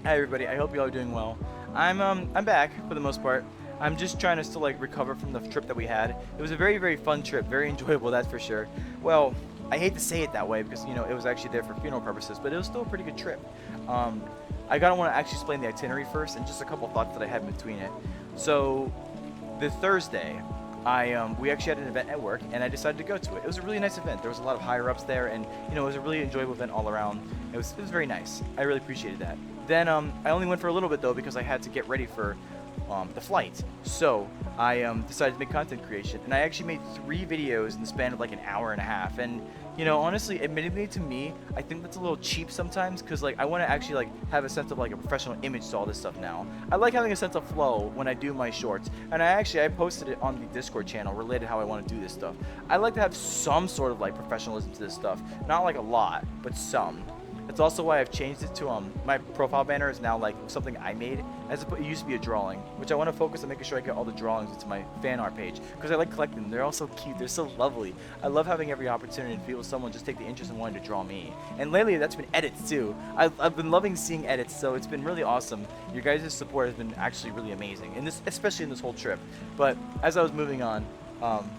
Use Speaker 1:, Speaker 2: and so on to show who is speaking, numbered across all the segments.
Speaker 1: Hi everybody, I hope you all are doing well. I'm back for the most part. I'm just trying to still like recover from the trip that we had. It was a very fun trip, very enjoyable, that's for sure. Well, I hate to say it that way because it was actually there for funeral purposes, but it was still a pretty good trip. Um, I gotta want to actually explain the itinerary first and just a couple thoughts that I had in between it. So the Thursday, we actually had an event at work, and I decided to go to it. It was a really nice event. There was a lot of higher ups there, and it was a really enjoyable event all around. It was very nice. I really appreciated that. Then I only went for a little bit though because I had to get ready for the flight. So I decided to make content creation, and I actually made 3 videos in the span of like an hour and a half. And honestly, admittedly to me, I think that's a little cheap sometimes because like I want to actually like have a sense of like a professional image to all this stuff now. I like having a sense of flow when I do my shorts, and I posted it on the Discord channel related how I want to do this stuff. I like to have some sort of like professionalism to this stuff, not like a lot, but some. That's also why I've changed it to my profile banner is now like something I made it used to be a drawing, which I want to focus on making sure I get all the drawings into my fan art page because I like collecting them. They're all so cute. They're so lovely. I love having every opportunity to feel someone just take the interest in wanting to draw me. And lately that's been edits too. I've been loving seeing edits, so it's been really awesome. Your guys' support has been actually really amazing, and this especially in this whole trip. But as I was moving on, um,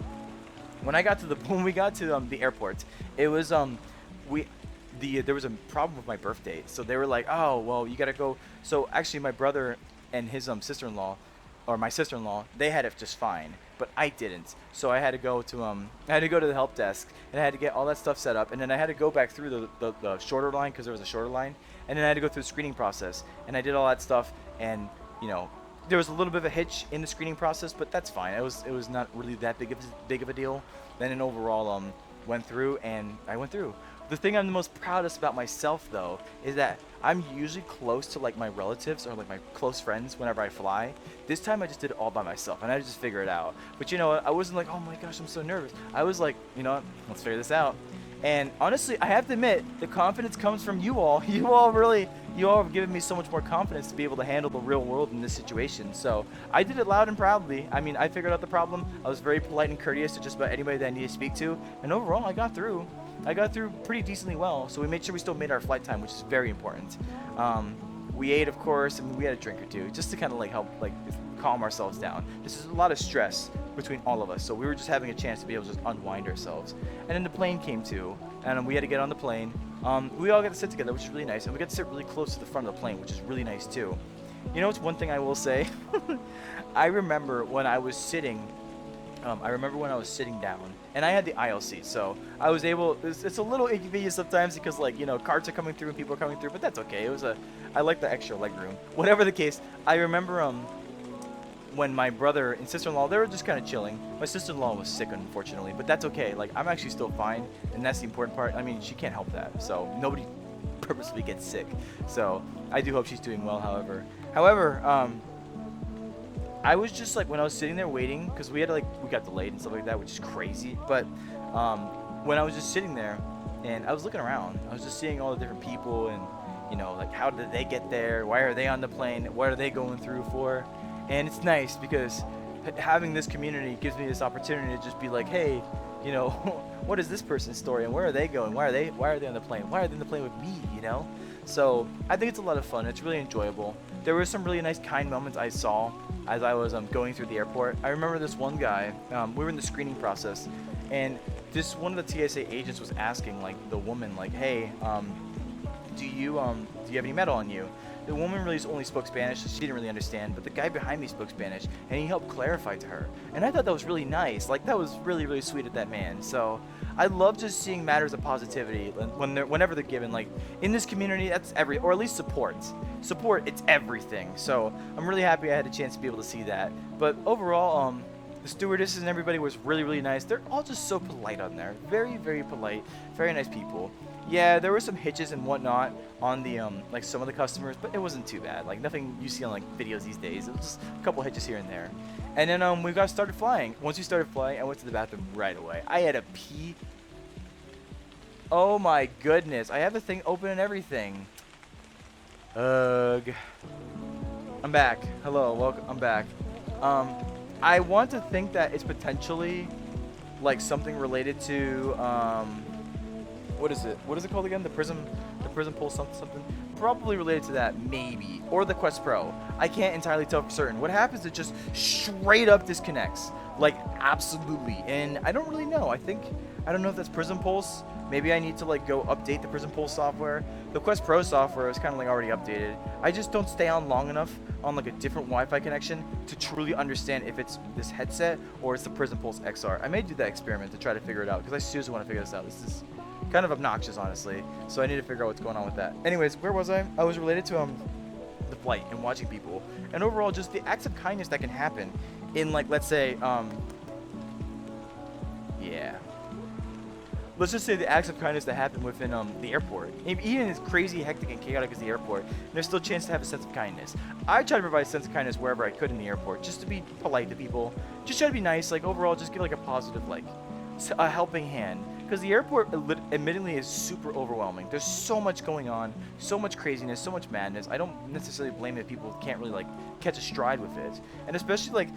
Speaker 1: when I got to the when we got to the airport, it was we there was a problem with my birth date, so they were like, "Oh, well, you gotta go." So actually, my brother and his sister-in-law, or my sister-in-law, they had it just fine, but I didn't. So I had to go to the help desk, and I had to get all that stuff set up, and then I had to go back through the shorter line because there was a shorter line, and then I had to go through the screening process, and I did all that stuff, and you know. There was a little bit of a hitch in the screening process, but that's fine. It was not really that big of a deal. Then in overall went through and I went through. The thing I'm the most proudest about myself though is that I'm usually close to like my relatives or like my close friends whenever I fly. This time I just did it all by myself and I just figure it out. But you know what? I wasn't like, oh my gosh, I'm so nervous. I was like, you know what? Let's figure this out. And honestly, I have to admit, the confidence comes from you all. You all have given me so much more confidence to be able to handle the real world in this situation. So I did it loud and proudly. I mean, I figured out the problem. I was very polite and courteous to just about anybody that I needed to speak to. And overall, I got through. I got through pretty decently well. So we made sure we still made our flight time, which is very important. We ate, of course, and we had a drink or two just to kind of like help like calm ourselves down. This is a lot of stress between all of us, so we were just having a chance to be able to just unwind ourselves. And then the plane came too, and we had to get on the plane. We all got to sit together, which is really nice, and we got to sit really close to the front of the plane, which is really nice too. You know, it's one thing I will say. I remember when I was sitting. I remember when I was sitting down, and I had the aisle seat, so I was able. It's a little inconvenient sometimes because, like, carts are coming through and people are coming through, but that's okay. I like the extra leg room. Whatever the case, I remember when my brother and sister-in-law, they were just kind of chilling. My sister-in-law was sick, unfortunately, but that's okay. Like, I'm actually still fine, and that's the important part. I mean, she can't help that, so nobody purposely gets sick. So I do hope she's doing well. However, I was just like when I was sitting there waiting because we got delayed and stuff like that, which is crazy. But when I was just sitting there and I was looking around, I was just seeing all the different people and like how did they get there? Why are they on the plane? What are they going through for? And it's nice because having this community gives me this opportunity to just be like, hey, what is this person's story and where are they going? Why are they on the plane? Why are they on the plane with me? So I think it's a lot of fun. It's really enjoyable. There were some really nice, kind moments I saw as I was going through the airport. I remember this one guy. We were in the screening process, and this one of the TSA agents was asking like the woman like, "Hey, do you have any metal on you?" The woman really only spoke Spanish, so she didn't really understand, but the guy behind me spoke Spanish, and he helped clarify to her. And I thought that was really nice. Like, that was really sweet of that man. So I love just seeing matters of positivity whenever they're given. Like, in this community, that's or at least support. Support, it's everything. So I'm really happy I had a chance to be able to see that. But overall, the stewardesses and everybody was really nice. They're all just so polite on there. Very polite. Very nice people. Yeah, there were some hitches and whatnot on the like some of the customers, but it wasn't too bad. Like nothing you see on like videos these days. It was just a couple hitches here and there. And then we got started flying. Once we started flying, I went to the bathroom right away. I had a pee. Oh my goodness! I have the thing open and everything. Ugh. I'm back. Hello, welcome. I'm back. I want to think that it's potentially like something related to what is it? What is it called again? The The Prism Pulse something something. Probably related to that, maybe. Or the Quest Pro. I can't entirely tell for certain. What happens, it just straight up disconnects. Like, absolutely. And I don't really know. I don't know if that's Prism Pulse. Maybe I need to like go update the Prism Pulse software. The Quest Pro software is kind of like already updated. I just don't stay on long enough on like a different Wi-Fi connection to truly understand if it's this headset or it's the Prism Pulse XR. I may do that experiment to try to figure it out because I seriously want to figure this out. This is kind of obnoxious, honestly. So I need to figure out what's going on with that. Anyways, where was I? I was related to the flight and watching people, and overall just the acts of kindness that can happen in like, let's say yeah. Let's just say the acts of kindness that happen within the airport. Even as crazy, hectic, and chaotic as the airport, there's still a chance to have a sense of kindness. I try to provide a sense of kindness wherever I could in the airport, just to be polite to people, just try to be nice, like overall just give like a positive, like a helping hand. Because the airport admittedly is super overwhelming. There's so much going on, so much craziness, so much madness. I don't necessarily blame it if people can't really like catch a stride with it. And especially like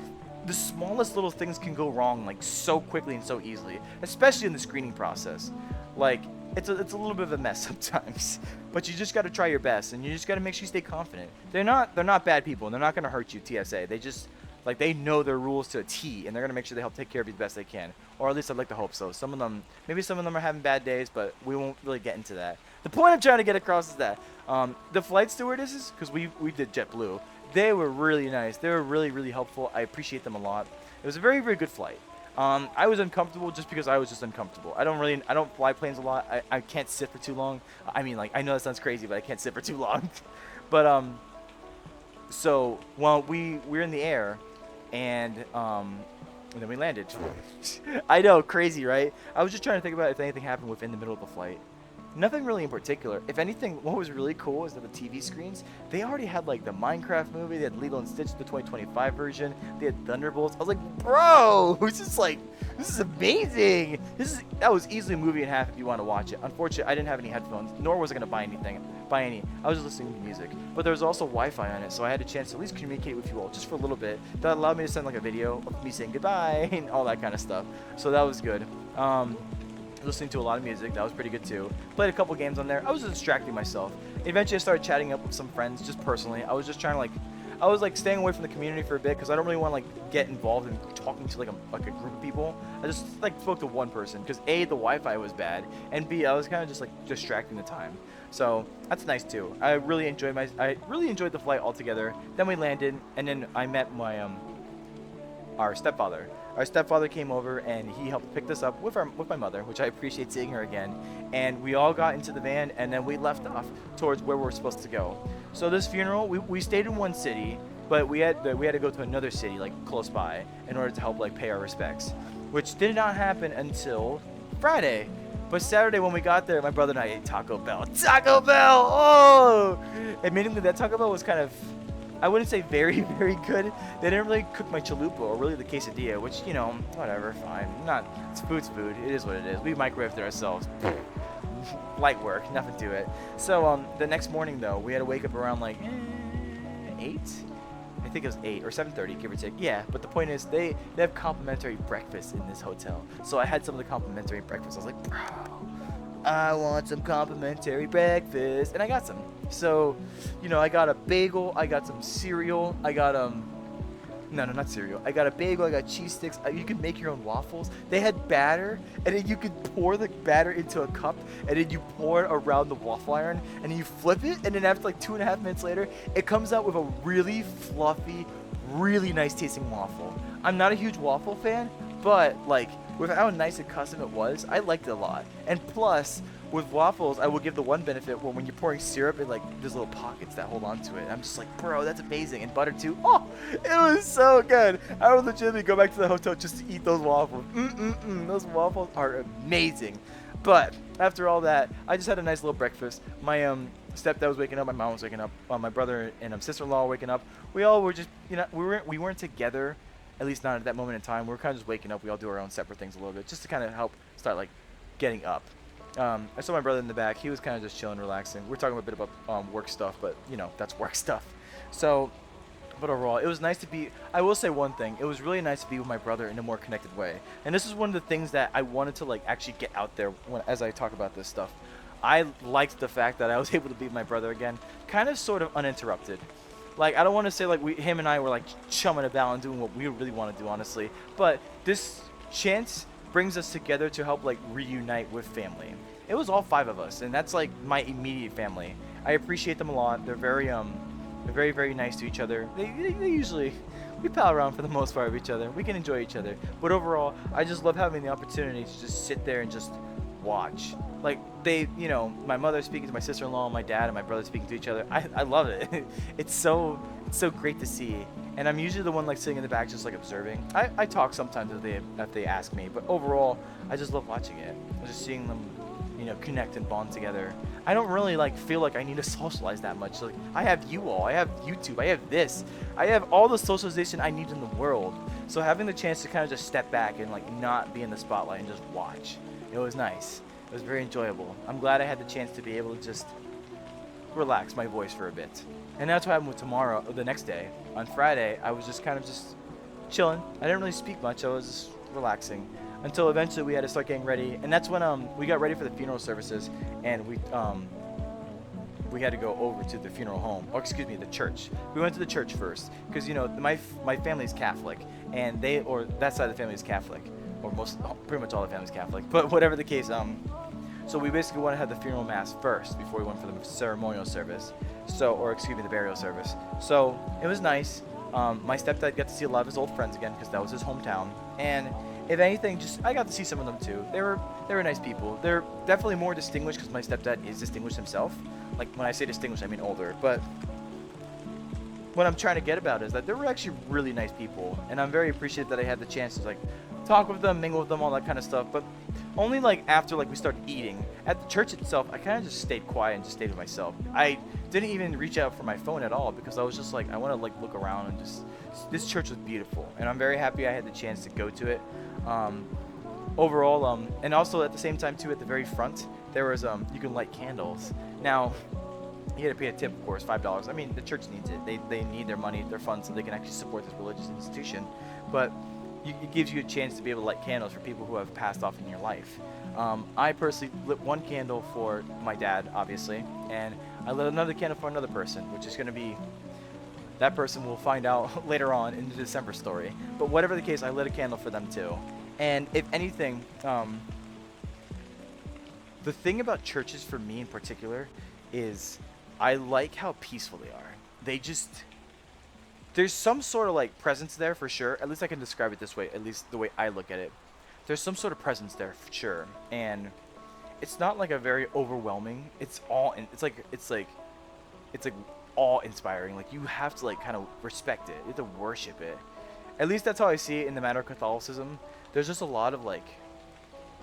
Speaker 1: the smallest little things can go wrong like so quickly and so easily, especially in the screening process. Like it's a little bit of a mess sometimes, but you just got to try your best and you just got to make sure you stay confident. They're not bad people and they're not going to hurt you, TSA. They just like they know their rules to a T and they're going to make sure they help take care of you the best they can, or at least I'd like to hope so. Maybe some of them are having bad days, but we won't really get into that. The point I'm trying to get across is that the flight stewardesses, because we did JetBlue, they were really nice. They were really, really helpful. I appreciate them a lot. It was a very, very good flight. I was uncomfortable just because I was just uncomfortable. I don't fly planes a lot. I can't sit for too long. I mean, like, I know that sounds crazy, but I can't sit for too long. But, so, well, we were in the air, and then we landed. I know, crazy, right? I was just trying to think about if anything happened within the middle of the flight. Nothing really in particular. If anything, what was really cool is that the TV screens, they already had like the Minecraft movie, they had Lilo and Stitch, the 2025 version, they had Thunderbolts. I was like, bro, this is amazing. That was easily a movie and a half if you want to watch it. Unfortunately, I didn't have any headphones, nor was I going to buy any. I was just listening to music. But there was also Wi-Fi on it, so I had a chance to at least communicate with you all just for a little bit. That allowed me to send like a video of me saying goodbye and all that kind of stuff. So that was good. Listening to a lot of music, that was pretty good too. Played a couple games on there. I was just distracting myself. Eventually I started chatting up with some friends just personally. I was just trying to I was like staying away from the community for a bit because I don't really want to like get involved in talking to like a group of people. I just like spoke to one person because A, the Wi-Fi was bad, and B, I was kind of just like distracting the time. So that's nice too. I really enjoyed the flight altogether. Then we landed, and then I met our stepfather. Our stepfather came over and he helped pick us up with my mother, which I appreciate seeing her again. And we all got into the van and then we left off towards where we're supposed to go. So this funeral, we stayed in one city, but we had to go to another city like close by in order to help like pay our respects, which did not happen until Friday. But Saturday when we got there, my brother and I ate Taco Bell. Taco Bell! Oh! Admittedly, that Taco Bell was kind of, I wouldn't say very, very good. They didn't really cook my chalupa or really the quesadilla, which, you know, whatever, fine. It's food's food. It is what it is. We microwaved it ourselves. Light work, nothing to it. So, the next morning, though, we had to wake up around, like, 8? I think it was 8 or 7:30, give or take. Yeah, but the point is, they have complimentary breakfast in this hotel. So I had some of the complimentary breakfast. I was like, bro, I want some complimentary breakfast, and I got some. So, you know, I got a bagel, I got some cereal, I got no, not cereal. I got a bagel, I got cheese sticks. You could make your own waffles. They had batter, and then you could pour the batter into a cup, and then you pour it around the waffle iron, and then you flip it, and then after like 2.5 minutes later, it comes out with a really fluffy, really nice tasting waffle. I'm not a huge waffle fan, but like with how nice and custom it was, I liked it a lot. And plus, with waffles, I will give the one benefit where when you're pouring syrup, it like there's little pockets that hold on to it. I'm just like, bro, that's amazing. And butter too. Oh, it was so good. I would legitimately go back to the hotel just to eat those waffles. Those waffles are amazing. But after all that, I just had a nice little breakfast. My stepdad was waking up, my mom was waking up, my brother and sister-in-law were waking up. We all were just, you know, we weren't together, at least not at that moment in time. We were kind of just waking up. We all do our own separate things a little bit, just to kind of help start like getting up. I saw my brother in the back. He was kind of just chilling, relaxing. We're talking a bit about work stuff, but you know, that's work stuff. So, but overall, it was nice to be. I will say one thing. It was really nice to be with my brother in a more connected way. And this is one of the things that I wanted to like actually get out there as I talk about this stuff. I liked the fact that I was able to be with my brother again, kind of sort of uninterrupted. Like, I don't want to say like him and I were like chumming about and doing what we really want to do, honestly. But this chance brings us together to help like reunite with family. It was all five of us, and that's like my immediate family. I appreciate them a lot. They're very very nice to each other. They usually we pal around for the most part with each other. We can enjoy each other. But overall, I just love having the opportunity to just sit there and just watch. Like my mother speaking to my sister-in-law, my dad and my brother speaking to each other. I love it. It's so great to see. And I'm usually the one like sitting in the back just like observing. I talk sometimes if they ask me, but overall I just love watching it. Just seeing them, connect and bond together. I don't really like feel like I need to socialize that much. Like I have you all, I have YouTube, I have this, I have all the socialization I need in the world. So having the chance to kind of just step back and like not be in the spotlight and just watch, it was nice. It was very enjoyable. I'm glad I had the chance to be able to just relax my voice for a bit. And that's what happened with the next day. On Friday, I was just kind of just chilling. I didn't really speak much. I was just relaxing until eventually we had to start getting ready. And that's when we got ready for the funeral services, and we had to go over to the funeral home, or excuse me, the church. We went to the church first because my family's Catholic, and that side of the family is Catholic, or pretty much all the family's Catholic. But whatever the case, so we basically wanted to have the funeral mass first before we went for the ceremonial service. The burial service. So it was nice. My stepdad got to see a lot of his old friends again because that was his hometown. And if anything, I got to see some of them too. They were nice people. They're definitely more distinguished because my stepdad is distinguished himself. Like when I say distinguished, I mean older. But what I'm trying to get about is that they were actually really nice people, and I'm very appreciative that I had the chance to like talk with them, mingle with them, all that kind of stuff. But only like after like we started eating. At the church itself, I kind of just stayed quiet and just stayed with myself. I didn't even reach out for my phone at all because I was just like, I want to like look around and just. This church was beautiful, and I'm very happy I had the chance to go to it. Overall, and also at the same time too, at the very front there was you can light candles. Now you had to pay a tip, of course, $5. I mean, the church needs it. They need their money, their funds, so they can actually support this religious institution. But it gives you a chance to be able to light candles for people who have passed off in your life. I personally lit one candle for my dad, obviously, and I lit another candle for another person, which is going to be, that person we'll find out later on in the December story. But whatever the case, I lit a candle for them too. And if anything, the thing about churches for me in particular is I like how peaceful they are. There's some sort of like presence there for sure. At least I can describe it this way, at least the way I look at it. There's some sort of presence there for sure. And it's not like a very overwhelming. It's like awe-inspiring. Like you have to like kind of respect it. You have to worship it. At least that's how I see it in the matter of Catholicism. There's just a lot of like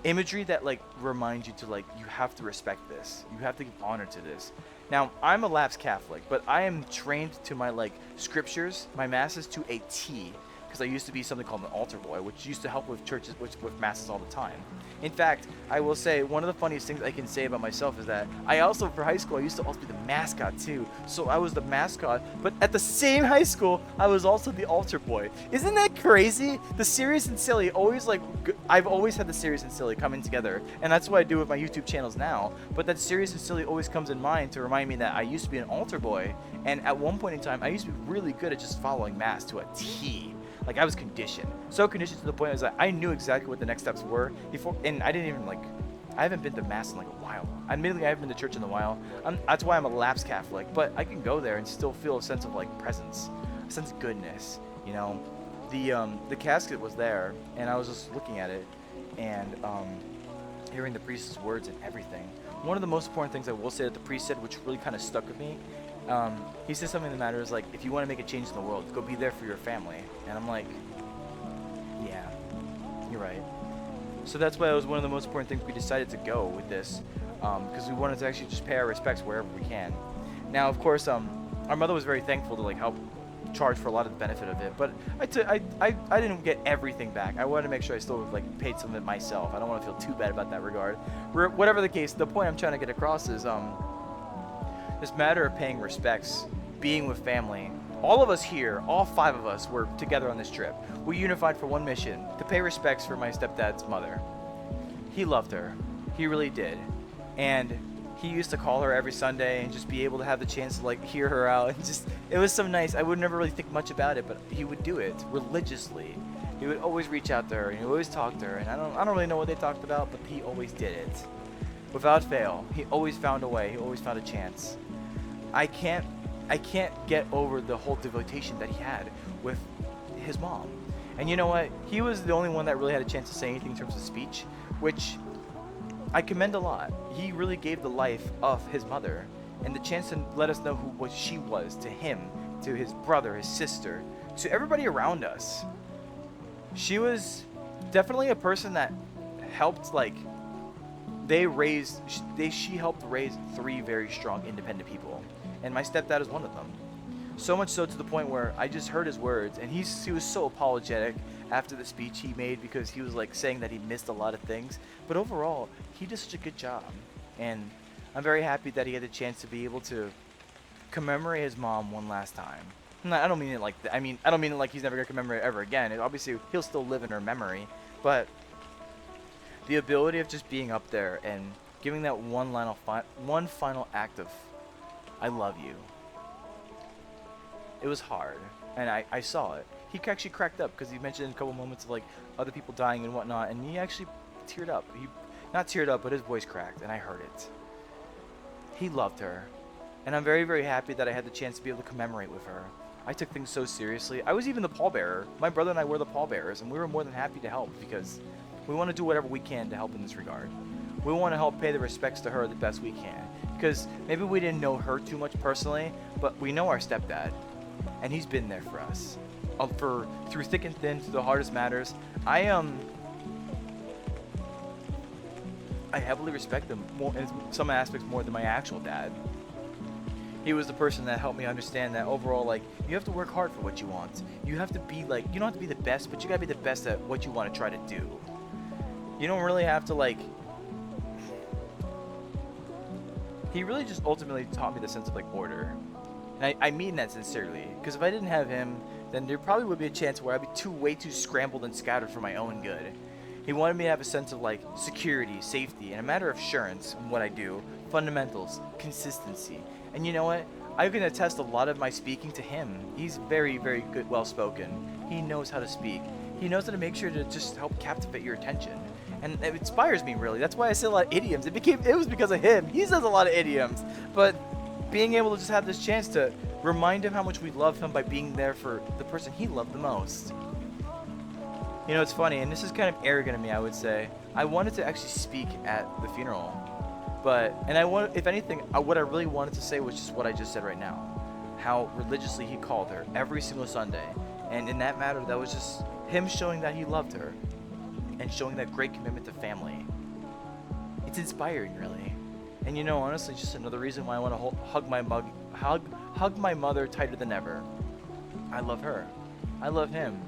Speaker 1: imagery that like reminds you to like, you have to respect this. You have to give honor to this. Now, I'm a lapsed Catholic, but I am trained to my like scriptures, my masses to a T, because I used to be something called an altar boy, which used to help with churches, with masses all the time. In fact, I will say one of the funniest things I can say about myself is that I also, for high school, I used to also be the mascot too. So I was the mascot, but at the same high school, I was also the altar boy. Isn't that crazy? The serious and silly always like, I've always had the serious and silly coming together, and that's what I do with my YouTube channels now. But that serious and silly always comes in mind to remind me that I used to be an altar boy, and at one point in time, I used to be really good at just following mass to a T. Like I was conditioned, so conditioned to the point that I knew exactly what the next steps were before, and I didn't even like, I haven't been to mass in like a while. Admittedly, I haven't been to church in a while. That's why I'm a lapsed Catholic, but I can go there and still feel a sense of like presence, a sense of goodness. You know, the casket was there, and I was just looking at it, and hearing the priest's words and everything. One of the most important things I will say that the priest said, which really kind of stuck with me. He said something that matters, like, if you want to make a change in the world, go be there for your family. And I'm like, yeah, you're right. So that's why it was one of the most important things we decided to go with this, because we wanted to actually just pay our respects wherever we can. Now, of course, our mother was very thankful to like help charge for a lot of the benefit of it, but I didn't get everything back. I wanted to make sure I still like paid some of it myself. I don't want to feel too bad about that regard. Whatever the case, the point I'm trying to get across is this matter of paying respects, being with family. All of us here, all five of us, were together on this trip. We unified for one mission, to pay respects for my stepdad's mother. He loved her. He really did. And he used to call her every Sunday and just be able to have the chance to like hear her out and just it was so nice. I would never really think much about it, but he would do it religiously. He would always reach out to her and he would always talk to her, and I don't really know what they talked about, but he always did it. Without fail. He always found a way. He always found a chance. I can't get over the whole devotion that he had with his mom. And you know what? He was the only one that really had a chance to say anything in terms of speech, which I commend a lot. He really gave the life of his mother and the chance to let us know what she was to him, to his brother, his sister, to everybody around us. She was definitely a person that helped, like, she helped raise 3 very strong independent people. And my stepdad is one of them. So much so to the point where I just heard his words, and he was so apologetic after the speech he made because he was like saying that he missed a lot of things. But overall, he did such a good job. And I'm very happy that he had the chance to be able to commemorate his mom one last time. No, I don't mean it like that. I don't mean it like he's never going to commemorate ever again. Obviously, he'll still live in her memory. But the ability of just being up there and giving that one final act of, I love you. It was hard, and I saw it. He actually cracked up because he mentioned a couple moments of like other people dying and whatnot, and he actually teared up. He not teared up, but his voice cracked, and I heard it. He loved her, and I'm very, very happy that I had the chance to be able to commemorate with her. I took things so seriously. I was even the pallbearer. My brother and I were the pallbearers, and we were more than happy to help because we want to do whatever we can to help in this regard. We want to help pay the respects to her the best we can, because maybe we didn't know her too much personally, but we know our stepdad. And he's been there for us, through thick and thin, through the hardest matters. I heavily respect him more in some aspects more than my actual dad. He was the person that helped me understand that overall, like, you have to work hard for what you want. You have to be like, you don't have to be the best, but you gotta be the best at what you want to try to do. You don't really have to like. He really just ultimately taught me the sense of like order. And I mean that sincerely, because if I didn't have him, then there probably would be a chance where I'd be way too scrambled and scattered for my own good. He wanted me to have a sense of like security, safety, and a matter of assurance in what I do, fundamentals, consistency. And you know what? I can attest a lot of my speaking to him. He's very, very good, well-spoken. He knows how to speak. He knows how to make sure to just help captivate your attention. And it inspires me, really. That's why I say a lot of idioms. It was because of him. He says a lot of idioms. But being able to just have this chance to remind him how much we love him by being there for the person he loved the most. You know, it's funny, and this is kind of arrogant of me, I would say. I wanted to actually speak at the funeral. If anything, what I really wanted to say was just what I just said right now. How religiously he called her every single Sunday. And in that matter, that was just him showing that he loved her. And showing that great commitment to family. It's inspiring, really. And you know, honestly, just another reason why I want to hug my mother tighter than ever. I love her. I love him.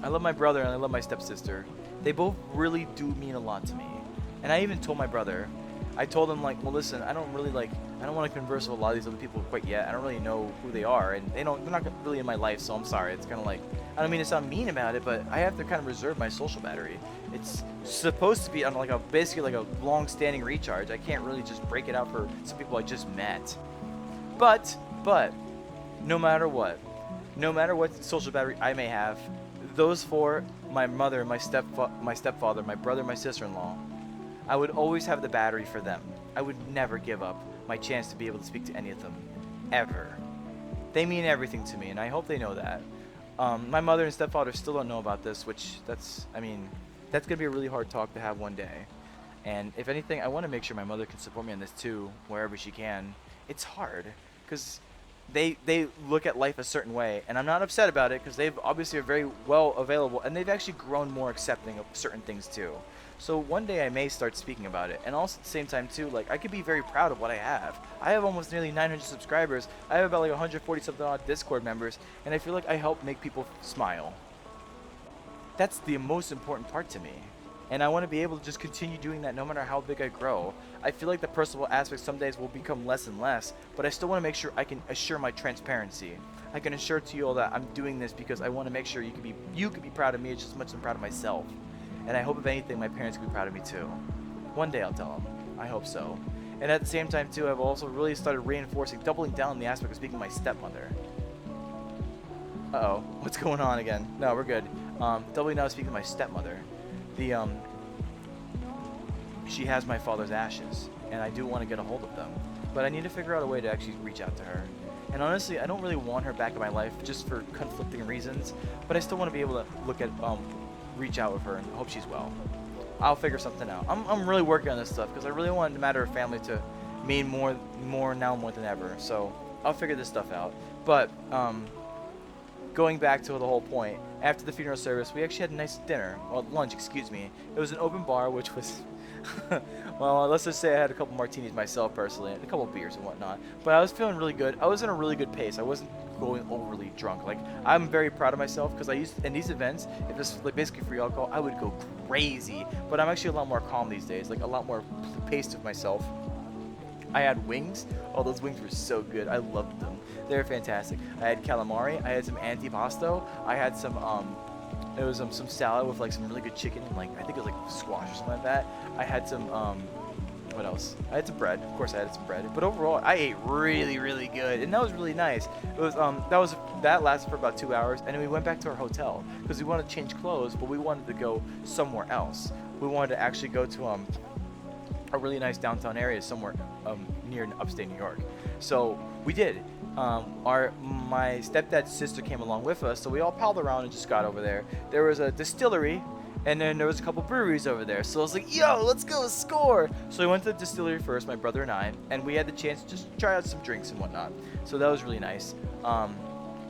Speaker 1: I love my brother and I love my stepsister. They both really do mean a lot to me. And I even told my brother, I told him like, well, listen, I don't want to converse with a lot of these other people quite yet. I don't really know who they are, and they're not really in my life, so I'm sorry. It's kind of like, I don't mean to sound mean about it, but I have to kind of reserve my social battery. It's supposed to be on basically like a long-standing recharge. I can't really just break it out for some people I just met. But no matter what social battery I may have, those four, my mother, my stepfather, my brother, my sister-in-law, I would always have the battery for them. I would never give up my chance to be able to speak to any of them, ever. They mean everything to me, and I hope they know that. My mother and stepfather still don't know about this, that's gonna be a really hard talk to have one day. And if anything, I want to make sure my mother can support me on this too, wherever she can. It's hard, because they look at life a certain way, and I'm not upset about it, because they've obviously are very well available, and they've actually grown more accepting of certain things too. So one day I may start speaking about it, and also at the same time too, like, I could be very proud of what I have. I have almost nearly 900 subscribers. I have about like 140 something odd Discord members, and I feel like I help make people smile. That's the most important part to me. And I want to be able to just continue doing that no matter how big I grow. I feel like the personal aspects some days will become less and less, but I still want to make sure I can assure my transparency. I can assure to you all that I'm doing this because I want to make sure you can be proud of me just as much as I'm proud of myself. And I hope, if anything, my parents can be proud of me too. One day I'll tell them. I hope so. And at the same time too, I've also really started reinforcing, doubling down on the aspect of speaking to my stepmother. Uh-oh, what's going on again? No, we're good. Doubling down speaking to my stepmother. The she has my father's ashes, and I do want to get a hold of them, but I need to figure out a way to actually reach out to her. And honestly, I don't really want her back in my life just for conflicting reasons, but I still want to be able to reach out with her and hope she's well. I'll figure something out. I'm really working on this stuff because I really want the matter of family to mean more now more than ever. So I'll figure this stuff out. But going back to the whole point, after the funeral service, we actually had a nice dinner, well, lunch, excuse me. It was an open bar, which was, well, let's just say I had a couple martinis myself personally, and a couple beers and whatnot. But I was feeling really good. I was in a really good pace. I wasn't going overly drunk. Like, I'm very proud of myself because I used, in these events, if it's like basically free alcohol, I would go crazy. But I'm actually a lot more calm these days, like a lot more paced with myself. I had wings. Oh, those wings were so good. I loved them. They were fantastic. I had calamari. I had some antipasto. I had some it was some salad with like some really good chicken and like I think it was like squash or something like that. I had some what else? I had some bread. Of course, I had some bread. But overall, I ate really, really good, and that was really nice. It was that lasted for about 2 hours, and then we went back to our hotel because we wanted to change clothes, but we wanted to go somewhere else. We wanted to actually go to a really nice downtown area somewhere near upstate New York. So we did. My stepdad's sister came along with us, so we all palled around and just got over there. There was a distillery, and then there was a couple breweries over there. So I was like, yo, let's go score. So we went to the distillery first, my brother and I, and we had the chance to just try out some drinks and whatnot. So that was really nice.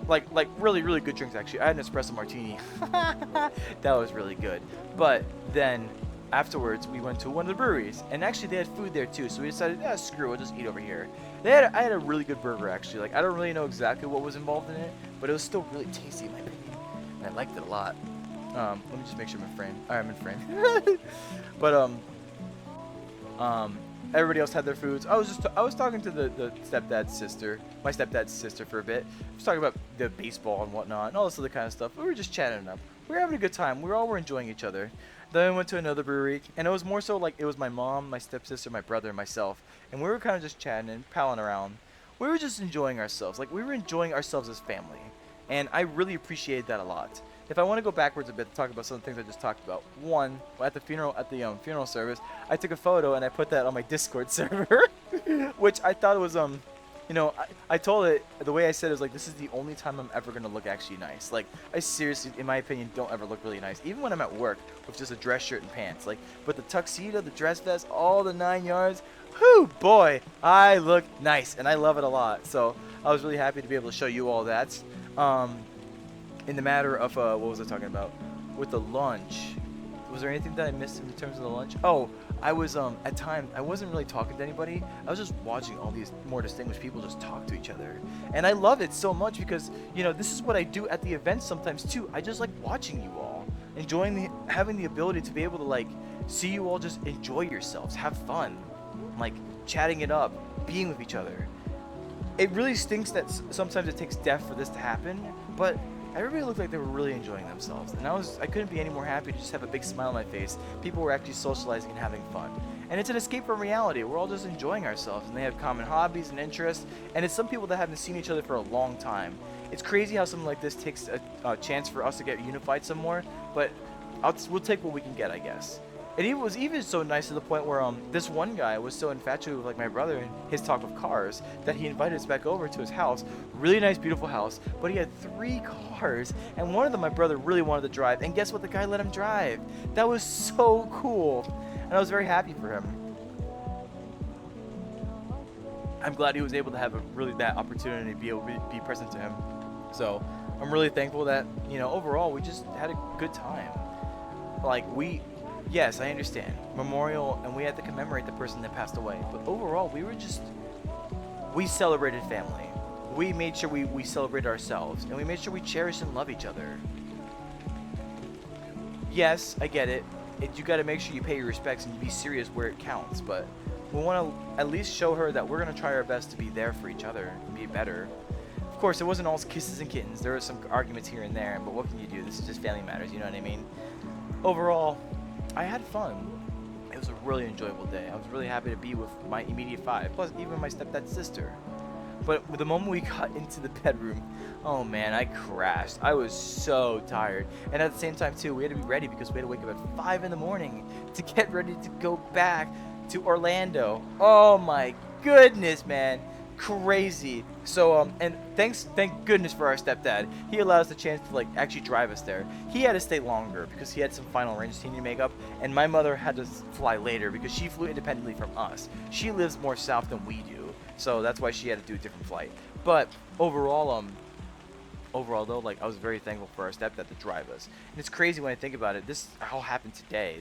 Speaker 1: Like really, really good drinks actually. I had an espresso martini. That was really good. But then afterwards, we went to one of the breweries, and actually they had food there too. So we decided, yeah, screw it, we'll just eat over here. I had a really good burger actually. Like I don't really know exactly what was involved in it, but it was still really tasty in my opinion, and I liked it a lot. Let me just make sure I'm in frame. I'm in frame. But everybody else had their foods. I was talking to the stepdad's sister, my stepdad's sister for a bit. I was talking about the baseball and whatnot and all this other kind of stuff. We were just chatting it up. We were having a good time. We all were enjoying each other. Then we went to another brewery, and it was more so like it was my mom, my stepsister, my brother, and myself, and we were kind of just chatting and palling around. We were just enjoying ourselves. Like we were enjoying ourselves as family, and I really appreciated that a lot. If I want to go backwards a bit to talk about some of the things I just talked about, one, at the funeral service, I took a photo and I put that on my Discord server, which I thought was you know, I told it, the way I said it was like, this is the only time I'm ever going to look actually nice. Like, I seriously, in my opinion, don't ever look really nice. Even when I'm at work with just a dress shirt and pants. Like, but the tuxedo, the dress vest, all the 9 yards, whoo, boy, I look nice. And I love it a lot. So, I was really happy to be able to show you all that. In the matter of, what was I talking about? With the lunch. Was there anything that I missed in terms of the lunch? Oh, I was, at times, I wasn't really talking to anybody. I was just watching all these more distinguished people just talk to each other. And I love it so much because, you know, this is what I do at the events sometimes too. I just like watching you all. Having the ability to be able to like, see you all just enjoy yourselves, have fun. Like, chatting it up, being with each other. It really stinks that sometimes it takes death for this to happen, but everybody looked like they were really enjoying themselves, and I couldn't be any more happy to just have a big smile on my face. People were actually socializing and having fun, and it's an escape from reality. We're all just enjoying ourselves, and they have common hobbies and interests, and it's some people that haven't seen each other for a long time. It's crazy how something like this takes a chance for us to get unified some more, but we'll take what we can get, I guess. And it was even so nice to the point where this one guy was so infatuated with like my brother and his talk of cars that he invited us back over to his house. Really nice, beautiful house, but he had 3 cars, and one of them my brother really wanted to drive, and guess what? The guy let him drive. That was so cool, and I was very happy for him. I'm glad he was able to have that opportunity to be able to be present to him. So I'm really thankful that, you know, overall we just had a good time. Like yes, I understand. Memorial, and we had to commemorate the person that passed away. But overall, we celebrated family. We made sure we celebrated ourselves. And we made sure we cherish and love each other. Yes, I get it. You got to make sure you pay your respects and you be serious where it counts. But we want to at least show her that we're going to try our best to be there for each other and be better. Of course, it wasn't all kisses and kittens. There were some arguments here and there. But what can you do? This is just family matters, you know what I mean? Overall, I had fun. It was a really enjoyable day. I was really happy to be with my immediate five, plus even my stepdad's sister. But the moment we got into the bedroom, oh man, I crashed. I was so tired. And at the same time too, we had to be ready because we had to wake up at 5 in the morning to get ready to go back to Orlando. Oh my goodness, man. Crazy. So and thank goodness for our stepdad. He allowed us the chance to like actually drive us there. He had to stay longer because he had some final arrangements he needed to make up, and my mother had to fly later because she flew independently from us. She lives more south than we do, so that's why she had to do a different flight. But overall though, like I was very thankful for our stepdad to drive us. And it's crazy when I think about it. This all happened today.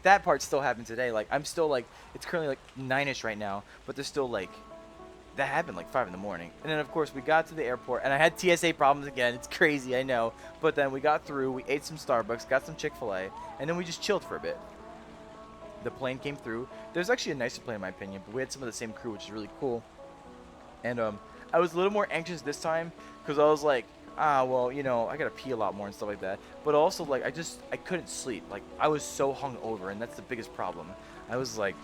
Speaker 1: That part still happened today. Like I'm still like, it's currently like 9ish right now, but there's still like, that happened like 5 in the morning. And then of course we got to the airport and I had TSA problems again. It's crazy, I know. But then we got through, we ate some Starbucks, got some Chick-fil-A, and then we just chilled for a bit. The plane came through. There's actually a nicer plane in my opinion, but we had some of the same crew, which is really cool. And I was a little more anxious this time because I was like, well, you know, I gotta pee a lot more and stuff like that. But also like I couldn't sleep. Like I was so hungover, and that's the biggest problem. I was like,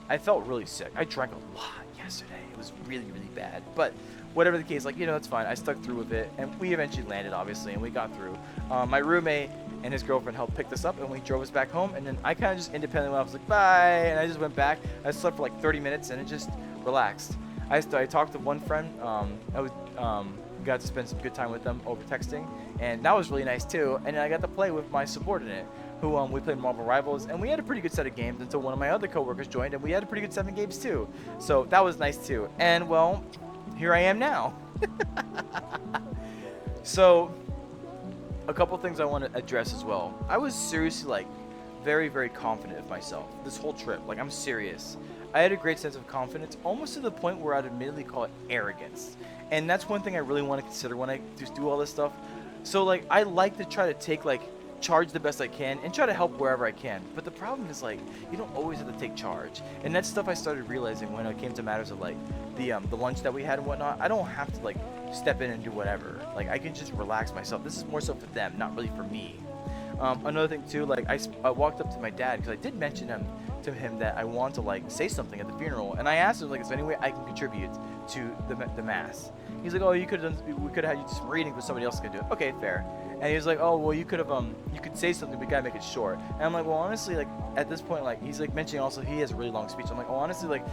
Speaker 1: I felt really sick. I drank a lot yesterday. It was really, really bad. But whatever the case, like, you know, it's fine. I stuck through with it, and we eventually landed, obviously, and we got through. My roommate and his girlfriend helped pick us up, and we drove us back home. And then I kind of just independently went. I was like, bye, and I just went back. I slept for like 30 minutes, and it just relaxed. I talked to one friend. Got to spend some good time with them over texting, and that was really nice too. And I got to play with my subordinate, who we played Marvel Rivals, and we had a pretty good set of games until one of my other coworkers joined, and we had a pretty good 7 games too. So that was nice too. And well, here I am now. So a couple things I want to address as well. I was seriously like very, very confident of myself this whole trip. Like I'm serious. I had a great sense of confidence, almost to the point where I'd admittedly call it arrogance. And that's one thing I really want to consider when I just do all this stuff. So like I like to try to take like charge the best I can and try to help wherever I can. But the problem is like you don't always have to take charge. And that's stuff I started realizing when it came to matters of like the lunch that we had and whatnot. I don't have to like step in and do whatever. Like I can just relax myself. This is more so for them, not really for me. Another thing too, like I walked up to my dad because I did mention to him that I want to like say something at the funeral, and I asked him like, is there any way I can contribute to the mass? He's like, oh, we could have had you do some reading, but somebody else could do it. Okay, fair. And he was like, oh, well, you could say something, but you gotta make it short. And I'm like, well, honestly, like at this point, like he's like mentioning also he has a really long speech. I'm like, oh, honestly, like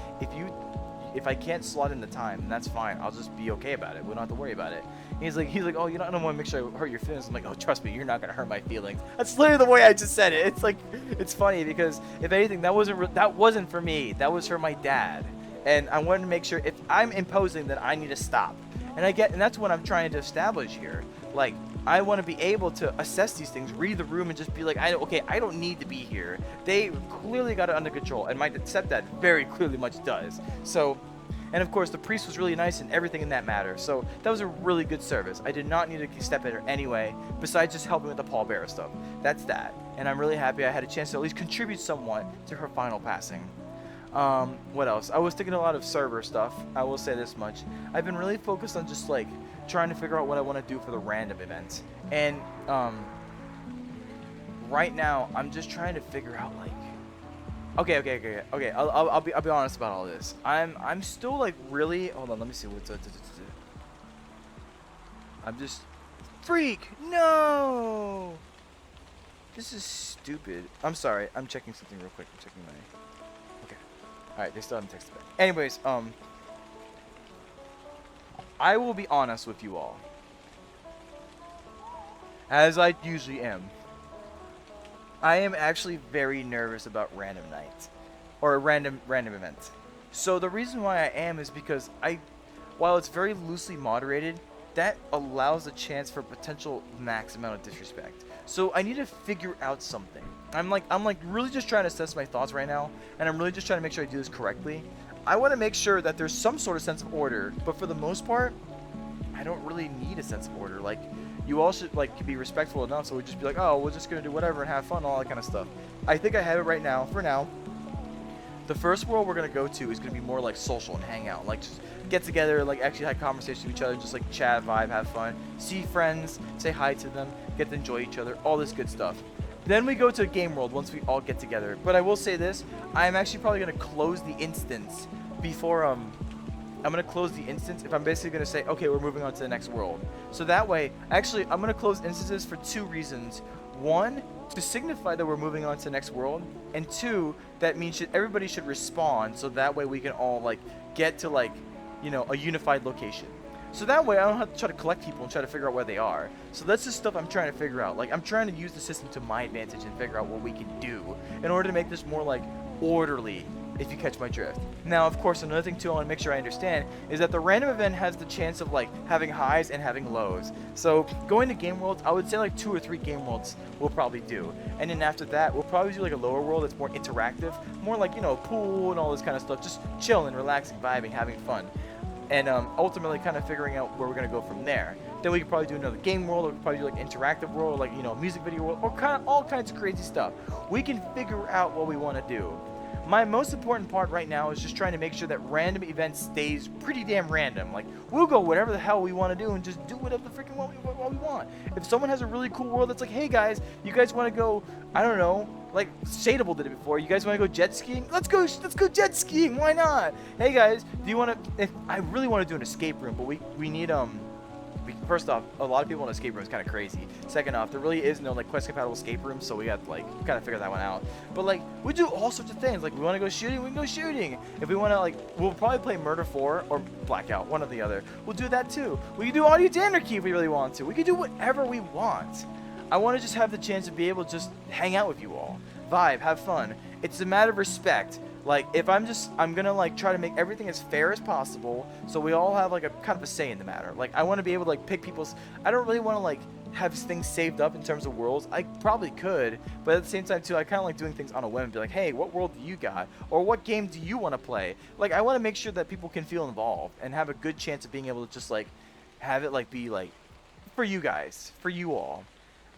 Speaker 1: if I can't slot in the time, then that's fine. I'll just be okay about it. We don't have to worry about it. And he's like, oh, you know, I don't want to make sure I hurt your feelings. I'm like, oh, trust me, you're not gonna hurt my feelings. That's literally the way I just said it. It's like, it's funny because if anything, that wasn't for me. That was for my dad. And I wanted to make sure if I'm imposing, then I need to stop. And that's what I'm trying to establish here. Like, I want to be able to assess these things, read the room, and just be like, I don't need to be here. They clearly got it under control, and my stepdad very clearly much does. So, and of course, the priest was really nice and everything in that matter. So that was a really good service. I did not need to step in her anyway, besides just helping with the pallbearer stuff. That's that. And I'm really happy I had a chance to at least contribute somewhat to her final passing. What else? I was thinking a lot of server stuff. I will say this much. I've been really focused on just like trying to figure out what I want to do for the random events. And right now I'm just trying to figure out like okay. I'll be honest about all this. I'm still like really, hold on, let me see what's I'm just freak. No. This is stupid. I'm sorry. I'm checking something real quick. I'm checking my Alright, they still haven't texted back. Anyways, I will be honest with you all. As I usually am. I am actually very nervous about random nights. Or random events. So the reason why I am is because while it's very loosely moderated, that allows a chance for potential max amount of disrespect. So I need to figure out something. I'm like really just trying to assess my thoughts right now, and I'm really just trying to make sure I do this correctly. I want to make sure that there's some sort of sense of order, but for the most part, I don't really need a sense of order. Like, you all should like be respectful enough, so we just be like, oh, we're just gonna do whatever and have fun, all that kind of stuff. I think I have it right now. For now, the first world we're gonna go to is gonna be more like social and hang out, like just get together, like actually have conversations with each other, just like chat, vibe, have fun, see friends, say hi to them, get to enjoy each other, all this good stuff. Then we go to a game world once we all get together. But I will say this, I'm actually probably going to close the instance before I'm going to close the instance if I'm basically going to say, okay, we're moving on to the next world. So that way, actually, I'm going to close instances for 2 reasons. 1, to signify that we're moving on to the next world, and 2, that means everybody should respawn, so that way we can all like get to like, you know, a unified location. So that way I don't have to try to collect people and try to figure out where they are. So that's the stuff I'm trying to figure out. Like, I'm trying to use the system to my advantage and figure out what we can do in order to make this more like orderly, if you catch my drift. Now, of course, another thing too I want to make sure I understand is that the random event has the chance of like having highs and having lows. So going to game worlds, I would say like 2 or 3 game worlds we'll probably do. And then after that, we'll probably do like a lower world that's more interactive, more like, you know, pool and all this kind of stuff, just chilling, relaxing, vibing, having fun. And ultimately kind of figuring out where we're going to go from there. Then we could probably do another game world, or we could probably do like interactive world, or like, you know, music video world, or kind of all kinds of crazy stuff. We can figure out what we want to do. My most important part right now is just trying to make sure that random events stays pretty damn random. Like, we'll go whatever the hell we want to do and just do whatever the freaking what we want. If someone has a really cool world that's like, hey guys, you guys want to go, I don't know, like Shadeable did it before. You guys want to go jet skiing? Let's go jet skiing. Why not? Hey guys, do you want to? I really want to do an escape room, but we need first off, a lot of people in escape room is kind of crazy. Second off, there really is no like quest compatible escape room, so we got to like kind of figure that one out. But like, we do all sorts of things. Like, we want to go shooting, we can go shooting. If we want to, like, we'll probably play Murder 4 or Blackout, one or the other. We'll do that too. We can do Audience Anarchy if we really want to. We can do whatever we want. I want to just have the chance to be able to just hang out with you all, vibe, have fun. It's a matter of respect. Like, if I'm gonna like try to make everything as fair as possible, so we all have like a kind of a say in the matter. Like, I want to be able to like pick people's. I don't really want to like have things saved up in terms of worlds. I probably could, but at the same time too, I kind of like doing things on a whim and be like, hey, what world do you got, or what game do you want to play? Like, I want to make sure that people can feel involved and have a good chance of being able to just like have it like be like for you guys, for you all.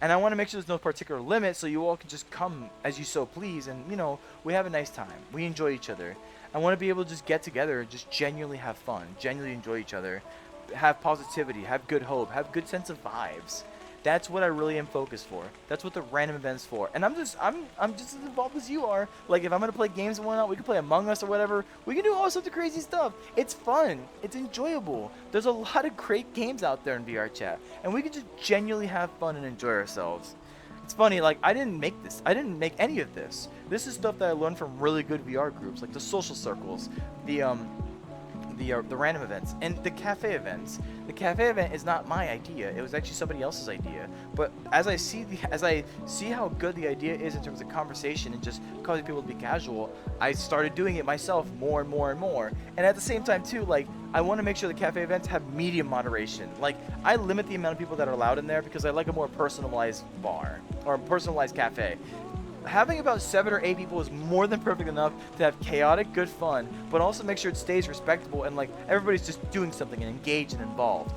Speaker 1: And I want to make sure there's no particular limit, so you all can just come as you so please, and, you know, we have a nice time. We enjoy each other. I want to be able to just get together and just genuinely have fun, genuinely enjoy each other, have positivity, have good hope, have good sense of vibes. That's what I really am focused for. That's what the random event's for. And I'm just as involved as you are. Like, if I'm gonna play games and whatnot, we can play Among Us or whatever. We can do all sorts of crazy stuff. It's fun. It's enjoyable. There's a lot of great games out there in VR chat, and we can just genuinely have fun and enjoy ourselves. It's funny, like, I didn't make this. I didn't make any of this. This is stuff that I learned from really good VR groups, like the social circles, the random events, and the cafe events. The cafe event is not my idea. It was actually somebody else's idea. But as I see how good the idea is in terms of conversation and just causing people to be casual, I started doing it myself more and more and more. And at the same time too, like, I want to make sure the cafe events have medium moderation. Like, I limit the amount of people that are allowed in there because I like a more personalized bar or a personalized cafe. Having about 7 or 8 people is more than perfect enough to have chaotic, good fun, but also make sure it stays respectable and like everybody's just doing something and engaged and involved.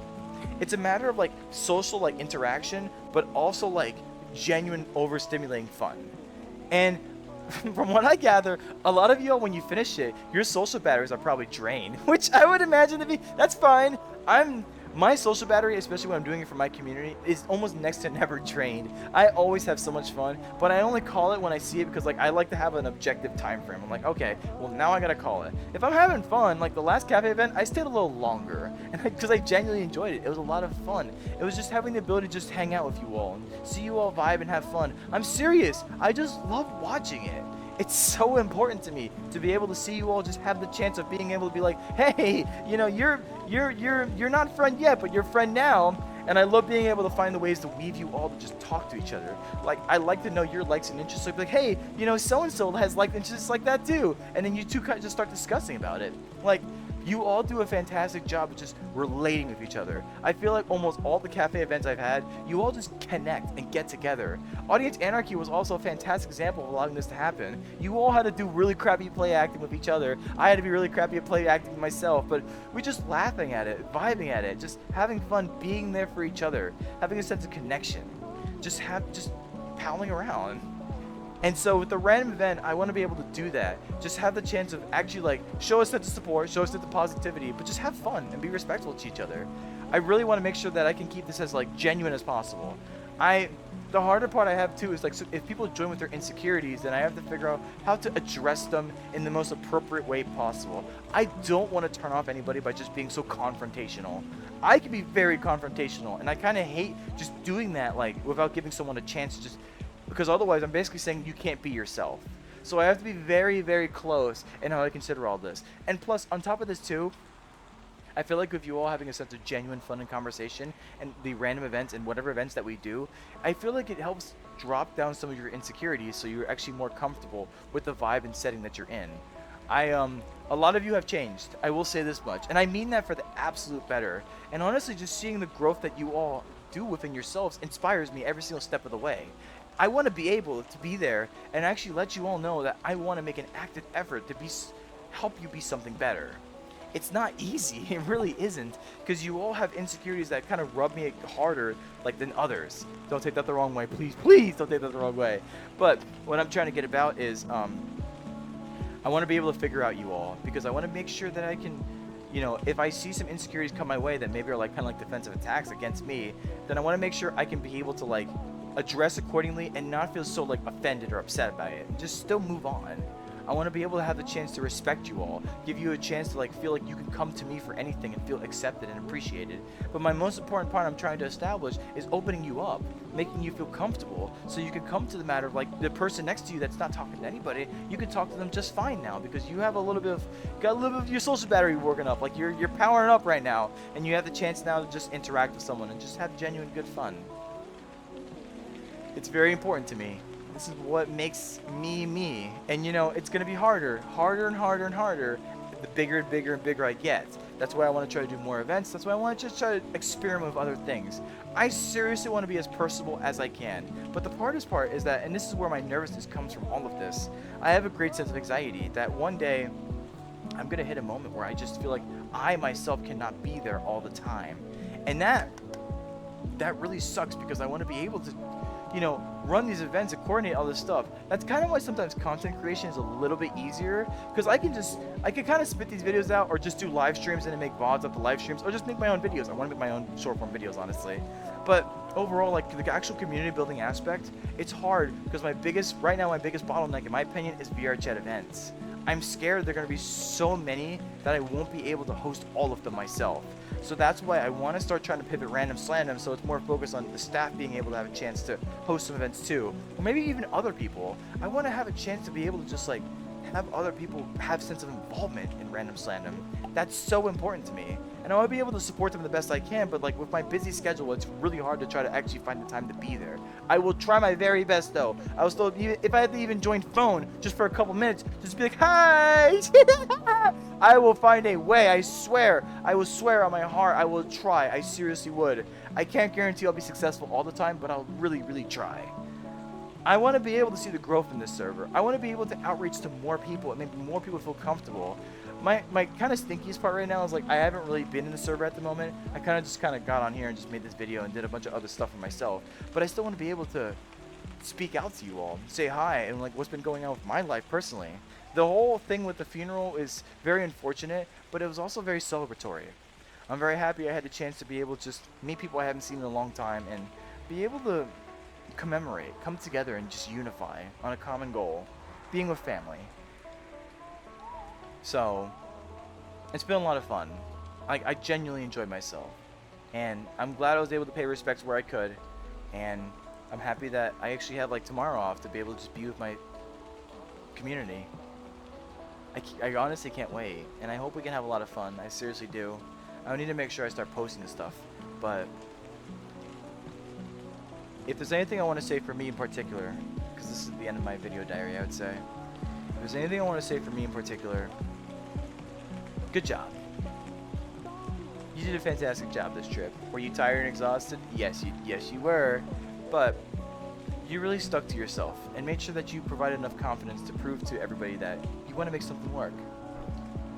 Speaker 1: It's a matter of like social like interaction, but also like genuine overstimulating fun. And from what I gather, a lot of y'all, when you finish it, your social batteries are probably drained, which I would imagine to be, that's fine. My social battery, especially when I'm doing it for my community, is almost next to never drained. I always have so much fun, but I only call it when I see it because, like, I like to have an objective time frame. I'm like, okay, well, now I gotta call it. If I'm having fun, like the last cafe event, I stayed a little longer, and because I genuinely enjoyed it. It was a lot of fun. It was just having the ability to just hang out with you all and see you all vibe and have fun. I'm serious. I just love watching it. It's so important to me to be able to see you all just have the chance of being able to be like, hey, you know, you're not friend yet, but you're friend now. And I love being able to find the ways to weave you all to just talk to each other. Like, I like to know your likes and interests. So I'd be like, hey, you know, so-and-so has likes and interests like that too. And then you two kind of just start discussing about it. Like, you all do a fantastic job of just relating with each other. I feel like almost all the cafe events I've had, you all just connect and get together. Audience Anarchy was also a fantastic example of allowing this to happen. You all had to do really crappy play acting with each other. I had to be really crappy at play acting with myself, but we're just laughing at it, vibing at it, just having fun, being there for each other, having a sense of connection, just palling around. And so with the random event, I want to be able to do that. Just have the chance of actually like show a sense of support, show a sense of positivity, but just have fun and be respectful to each other. I really want to make sure that I can keep this as like genuine as possible. The harder part I have too is like, so if people join with their insecurities, then I have to figure out how to address them in the most appropriate way possible. I don't want to turn off anybody by just being so confrontational. I can be very confrontational, and I kind of hate just doing that, like, without giving someone a chance to just, because otherwise I'm basically saying you can't be yourself. So I have to be very, very close in how I consider all this. And plus, on top of this too, I feel like with you all having a sense of genuine fun and conversation and the random events and whatever events that we do, I feel like it helps drop down some of your insecurities so you're actually more comfortable with the vibe and setting that you're in. A lot of you have changed. I will say this much, and I mean that for the absolute better. And honestly, just seeing the growth that you all do within yourselves inspires me every single step of the way. I want to be able to be there and actually let you all know that I want to make an active effort to help you be something better. It's not easy. It really isn't, because you all have insecurities that kind of rub me harder like than others. Don't take that the wrong way, please. Please don't take that the wrong way. But what I'm trying to get about is I want to be able to figure out you all, because I want to make sure that I can, if I see some insecurities come my way that maybe are like kind of like defensive attacks against me, then I want to make sure I can be able to like address accordingly and not feel so like offended or upset about it. Just still move on. I want to be able to have the chance to respect you all, give you a chance to like feel like you can come to me for anything and feel accepted and appreciated. But my most important part I'm trying to establish is opening you up, making you feel comfortable, so you can come to the matter of like the person next to you that's not talking to anybody, you can talk to them just fine now, because you have got a little bit of your social battery working up, like you're powering up right now, and you have the chance now to just interact with someone and just have genuine good fun. It's very important to me. This is what makes me me. And it's going to be harder and harder and harder the bigger and bigger and bigger I get. That's why I want to try to do more events. That's why I want to just try to experiment with other things. I seriously want to be as personable as I can. But the hardest part is that, and this is where my nervousness comes from all of this, I have a great sense of anxiety that one day I'm going to hit a moment where I just feel like I myself cannot be there all the time. And that really sucks, because I want to be able to run these events and coordinate all this stuff. That's kind of why sometimes content creation is a little bit easier, because I can kind of spit these videos out, or just do live streams and then make VODs of the live streams, or just make my own videos. I want to make my own short form videos, honestly. But overall, like the actual community building aspect, it's hard, because right now my biggest bottleneck, in my opinion, is VR chat events. I'm scared they're going to be so many that I won't be able to host all of them myself. So that's why I want to start trying to pivot Random Slandom, so it's more focused on the staff being able to have a chance to host some events too. Or maybe even other people. I want to have a chance to be able to just like have other people have sense of involvement in Random Slandom. That's so important to me. And I want to be able to support them the best I can, but like with my busy schedule, it's really hard to try to actually find the time to be there. I will try my very best though. I will still, if I had to even join phone just for a couple minutes, just be like, hi! I will find a way, I swear. I will swear on my heart, I will try. I seriously would. I can't guarantee I'll be successful all the time, but I'll really, really try. I want to be able to see the growth in this server. I want to be able to outreach to more people and make more people feel comfortable. My kind of stinkiest part right now is like I haven't really been in the server at the moment. I kind of got on here and just made this video and did a bunch of other stuff for myself. But I still want to be able to speak out to you all, say hi, and like what's been going on with my life personally. The whole thing with the funeral is very unfortunate, but it was also very celebratory. I'm very happy I had the chance to be able to just meet people I haven't seen in a long time and be able to commemorate, come together and just unify on a common goal, being with family. So, it's been a lot of fun. I genuinely enjoyed myself. And I'm glad I was able to pay respects where I could. And I'm happy that I actually have like tomorrow off to be able to just be with my community. I honestly can't wait. And I hope we can have a lot of fun. I seriously do. I need to make sure I start posting this stuff. But if there's anything I want to say for me in particular, because this is the end of my video diary, I would say. If there's anything I want to say for me in particular, good job. You did a fantastic job this trip. Were you tired and exhausted? Yes, you were. But you really stuck to yourself and made sure that you provided enough confidence to prove to everybody that you want to make something work.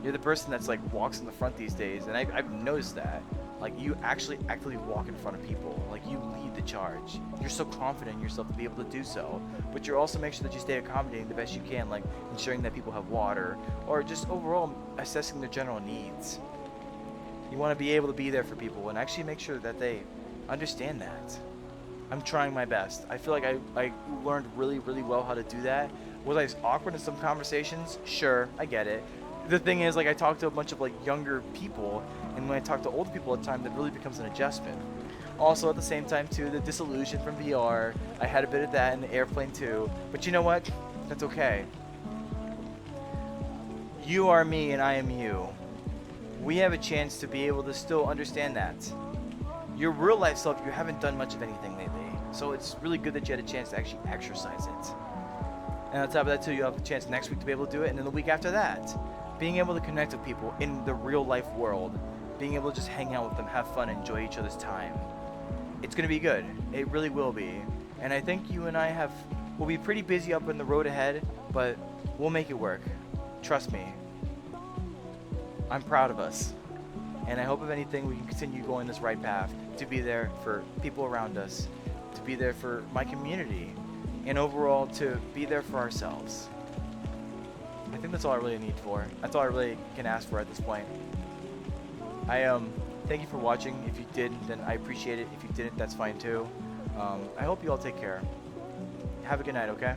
Speaker 1: You're the person that's like walks in the front these days, and I've noticed that. Like you actually actively walk in front of people. Like you lead the charge. You're so confident in yourself to be able to do so. But you're also making sure that you stay accommodating the best you can, like ensuring that people have water, or just overall assessing their general needs. You want to be able to be there for people and actually make sure that they understand that. I'm trying my best. I feel like I learned really, really well how to do that. Was I awkward in some conversations? Sure, I get it. The thing is, like, I talk to a bunch of like younger people, and when I talk to older people at the time, that really becomes an adjustment. Also, at the same time, too, the disillusion from VR. I had a bit of that in the airplane too. But you know what? That's okay. You are me, and I am you. We have a chance to be able to still understand that. Your real life self, you haven't done much of anything lately. So it's really good that you had a chance to actually exercise it. And on top of that too, you have the chance next week to be able to do it, and then the week after that. Being able to connect with people in the real life world. Being able to just hang out with them, have fun, enjoy each other's time. It's gonna be good. It really will be. And I think you and I we'll be pretty busy up in the road ahead, but we'll make it work. Trust me. I'm proud of us. And I hope if anything we can continue going this right path to be there for people around us, to be there for my community, and overall to be there for ourselves. I think that's all I really need for. That's all I really can ask for at this point. I thank you for watching. If you did, then I appreciate it. If you didn't, that's fine too. I hope you all take care. Have a good night, okay?